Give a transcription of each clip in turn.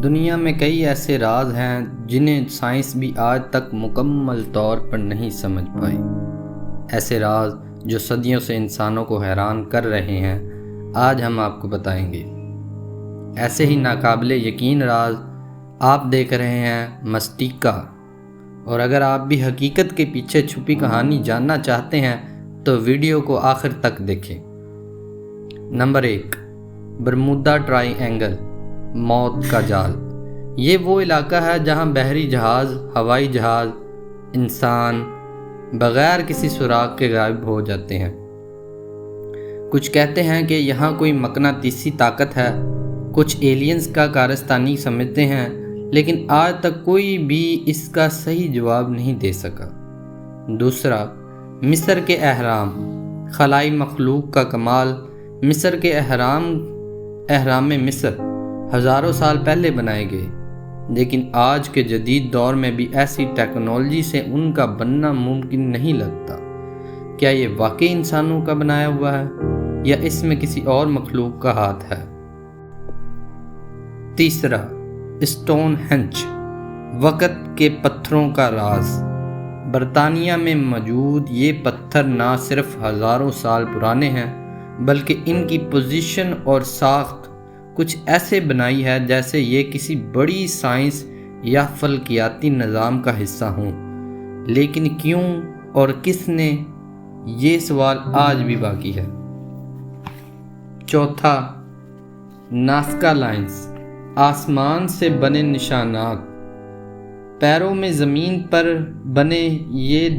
دنیا میں کئی ایسے راز ہیں جنہیں سائنس بھی آج تک مکمل طور پر نہیں سمجھ پائی۔ ایسے راز جو صدیوں سے انسانوں کو حیران کر رہے ہیں، آج ہم آپ کو بتائیں گے۔ ایسے ہی ناقابل یقین راز آپ دیکھ رہے ہیں مسٹیکا، اور اگر آپ بھی حقیقت کے پیچھے چھپی کہانی جاننا چاہتے ہیں تو ویڈیو کو آخر تک دیکھیں۔ نمبر 1، برمودا ٹرائی اینگل، موت کا جال۔ یہ وہ علاقہ ہے جہاں بحری جہاز، ہوائی جہاز، انسان بغیر کسی سراغ کے غائب ہو جاتے ہیں۔ کچھ کہتے ہیں کہ یہاں کوئی مقناطیسی طاقت ہے، کچھ ایلینز کا کارستانی سمجھتے ہیں، لیکن آج تک کوئی بھی اس کا صحیح جواب نہیں دے سکا۔ دوسرا، مصر کے اہرام، خلائی مخلوق کا کمال۔ مصر کے اہرام مصر ہزاروں سال پہلے بنائے گئے، لیکن آج کے جدید دور میں بھی ایسی ٹیکنالوجی سے ان کا بننا ممکن نہیں لگتا۔ کیا یہ واقعی انسانوں کا بنایا ہوا ہے یا اس میں کسی اور مخلوق کا ہاتھ ہے؟ تیسرا، اسٹون ہنچ، وقت کے پتھروں کا راز۔ برطانیہ میں موجود یہ پتھر نہ صرف ہزاروں سال پرانے ہیں، بلکہ ان کی پوزیشن اور ساخت کچھ ایسے بنائی ہے جیسے یہ کسی بڑی سائنس یا فلکیاتی نظام کا حصہ ہوں۔ لیکن کیوں اور کس نے، یہ سوال آج بھی باقی ہے۔ چوتھا، نازکا لائنز، آسمان سے بنے نشانات۔ پیروں میں زمین پر بنے یہ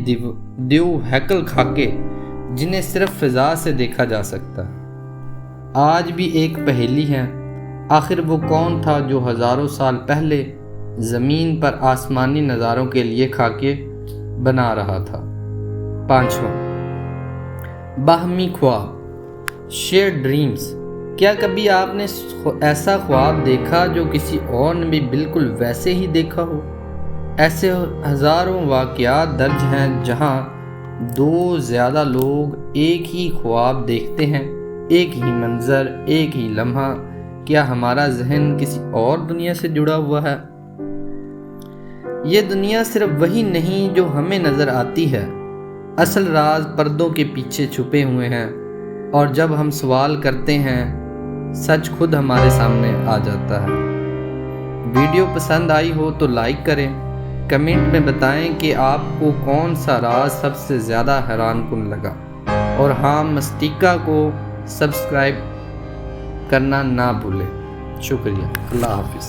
دیو ہیکل خاکے جنہیں صرف فضا سے دیکھا جا سکتا ہے، آج بھی ایک پہیلی ہے۔ آخر وہ کون تھا جو ہزاروں سال پہلے زمین پر آسمانی نظاروں کے لیے خاکے بنا رہا تھا؟ پانچواں، باہمی خواب، شیئر ڈریمز۔ کیا کبھی آپ نے ایسا خواب دیکھا جو کسی اور نے بھی بالکل ویسے ہی دیکھا ہو؟ ایسے ہزاروں واقعات درج ہیں جہاں دو زیادہ لوگ ایک ہی خواب دیکھتے ہیں، ایک ہی منظر، ایک ہی لمحہ۔ کیا ہمارا ذہن کسی اور دنیا سے جڑا ہوا ہے؟ یہ دنیا صرف وہی نہیں جو ہمیں نظر آتی ہے، اصل راز پردوں کے پیچھے چھپے ہوئے ہیں، اور جب ہم سوال کرتے ہیں سچ خود ہمارے سامنے آ جاتا ہے۔ ویڈیو پسند آئی ہو تو لائک کریں، کمنٹ میں بتائیں کہ آپ کو کون سا راز سب سے زیادہ حیران کن لگا، اور ہاں، مسٹیکا کو سبسکرائب کرنا نہ بھولیں۔ شکریہ، اللہ حافظ۔